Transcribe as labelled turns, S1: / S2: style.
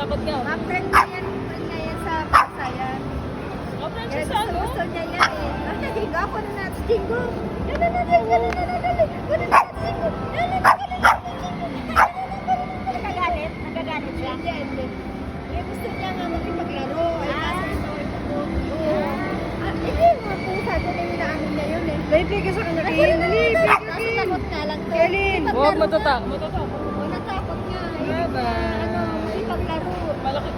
S1: Dapat ka.
S2: Ma-friend na yan sa Pasayan.
S1: Friend sa ano?
S2: Gusto niya yan eh. Naghiga ako na natin, Jingo. Gano'n na din, gano'n na natin, Jingo. Nagagalit? Nagagalit siya? Hindi. Gusto niya nga makipaglaro. Hindi, mga pusa ko na yung naamin na yun eh.
S3: Dali, pigil sa kanya. Dali, pigil.
S2: Kaso takot nga lang to.
S3: Kailin.
S1: Huwag matutak.